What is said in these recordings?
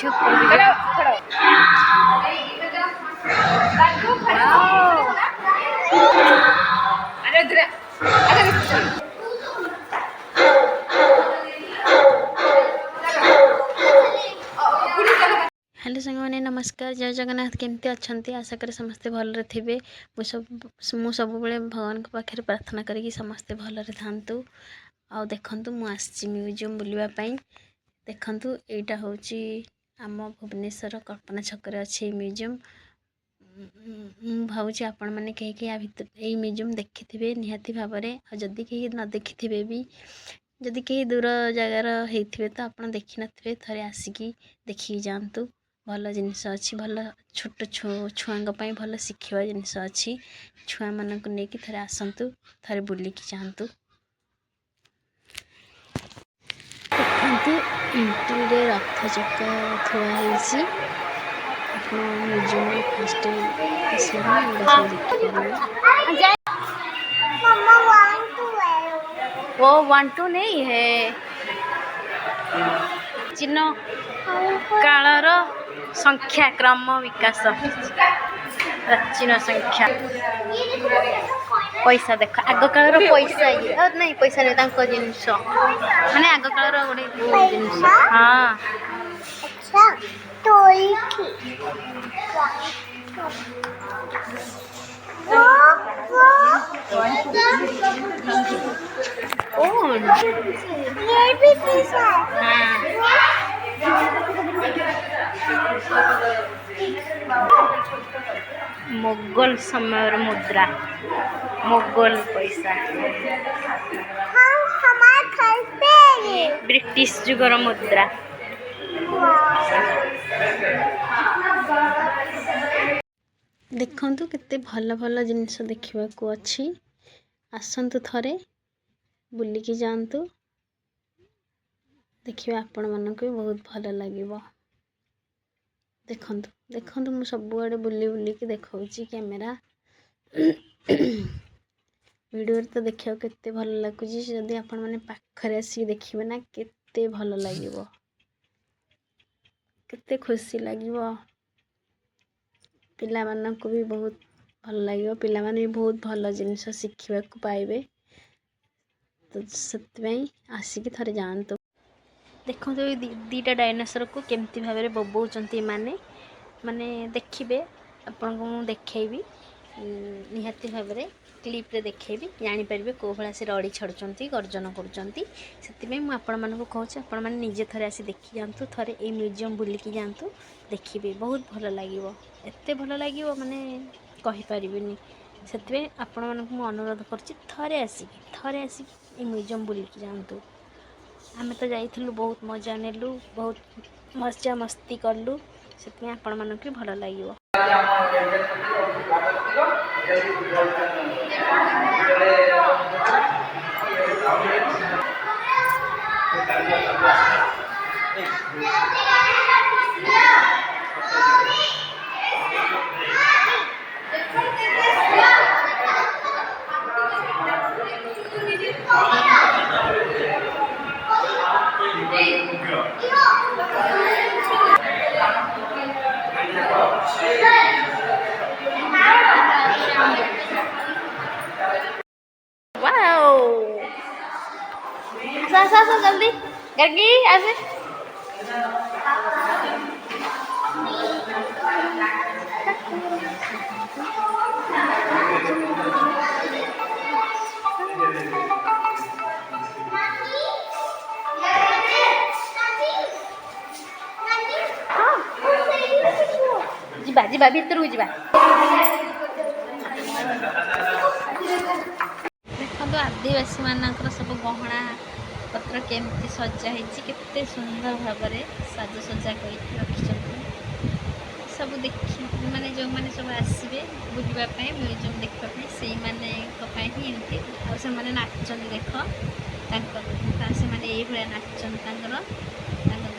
जाऊँ ऊपर हेलो सांग मैंने नमस्कार जय जगन्नाथ केमती अच्छा आशा करी समस्ते भलरे थे मु सब भगवान पाखे प्रार्थना करी समस्ते भलरे थांतु आ देखंतु मु आसी म्यूजियम बुलवाई देखंतु एटा होची आम भुवनेश्वर कल्पना छकरे अच्छे म्यूजियम भावुँ आपण मैंने कहीं या भर यही म्यूजियम देखि निहाती भाव में जदि कहीं न देखि भी जदि कहीं दूर जगार होते तो आप देखी थे थे आसिकी देखिकी जातु भल जिनस अच्छी भल छोट छुआ भल शिखा जिनस अच्छी छुआ मानक नहीं थे आसतु थे बुलिकी जातु देखते एंट्री रथ चक्का थुआई म्यूजियम फास्ट सब देखिए वो 1 2 नहीं है चिन्ह कालर संख्या क्रम विकास प्राचीन संख्या पैसा देख आग कालर पैसा ये नहीं पैसा नहीं जिनस माने आग कालर गोटे जिनस हाँ ये भी पीस है। मोगल समय मुद्रा मोगल पैसा ब्रिटिश जुगर मुद्रा देखंतु केते भल भल जिनस देखा अच्छी आसतु थे बुलिकी जातु देखिए आपण मानक भी बहुत भल लगे देखंतु देखंतु मु सब आड़े बुली बुलिकी देखौची कैमेरा वीडियो तो देखा केते भल लगुच जदि आपण माने पाखरे आसी देखिबे ना केते भल लागिवो केते खुशी लागिवो पिला मानक भी बहुत भल लागिवो पिला माने भी बहुत भल जिनिस शिखिबा को पाइबे तो से आसिकी थे जातु देखो दीटा डायनासोर को केमती भाव में बोबाउचंती माने माने देखिबे आपन को मु देखेबी निहाती भाव में क्लिप रे देखेबी जानि परबे को भला से रड़ी छड़चंती गर्जन करचंती सेति मु आपण मानक कहूची आपण माने निजे थरे आसी देखि जांतु थरे ए म्यूजियम बुलिकी जांतु देखिबे बहुत भल लागिवो एते भल लागिवो माने कहि परिबिनी सेति आपण मानक मु अनुरोध करची थरे आसी ए म्यूजियम बुलिकी जांतु आमे तो जाइथिलु बहुत मजा नेलु बहुत मजा मस्ती कलु से आपण मानक भल लागिवो सा जल्दी गर्गी ऐसे जीवा जीवा भीतर को जीवा देखो आदिवासी मानकर सब गहना पत्र केमती सजा होते सुंदर भाव में साजसजा कर रखी सब देखी माने जो मैंने सब आसवे बुलवाई म्यूजियम देखापी से ही एमती से नाचन देख से भाया नाचन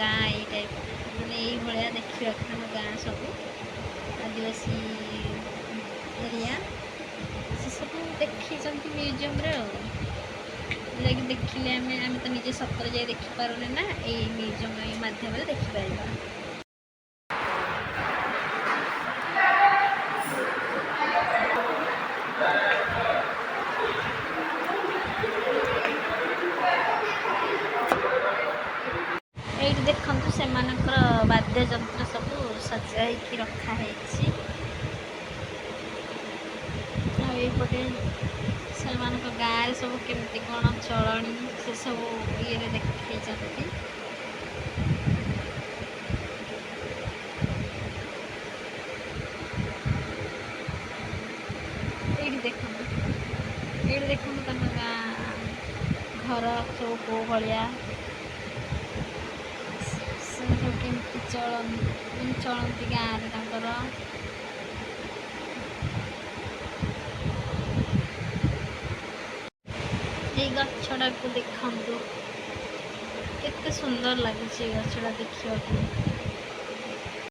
गाँ ये टाइप मैंने ये देखा गाँ सब आदिवासी एरिया से सब देखी म्यूजियम रे लगे देखिले आम तो निजे सतर जाए देखिपारे ना ये म्यूजियम माध्यम देखिपर। ଏଇଠି ଦେଖନ୍ତୁ ସେମାନଙ୍କର ବାଦ୍ୟଯନ୍ତ୍ର ସବୁ ସଜାଇକି ରଖା ହେଇଛି। ଆଉ ଏଇପଟେ ସେମାନଙ୍କ ଗାଁରେ ସବୁ କେମିତି କ'ଣ ଚଳଣି ସେସବୁ ଇଏରେ ଦେଖେଇଛନ୍ତି। ଏଇଠି ଦେଖନ୍ତୁ ତାଙ୍କ ଗାଁ ଘର ସବୁ କେଉଁ ଭଳିଆ, ସେ ସବୁ କେମିତି ଚଳନ୍ତି ଗାଁରେ ତାଙ୍କର। ଏଇ ଗଛଟାକୁ ଦେଖନ୍ତୁ କେତେ ସୁନ୍ଦର ଲାଗୁଛି ଏ ଗଛଟା ଦେଖିବାକୁ।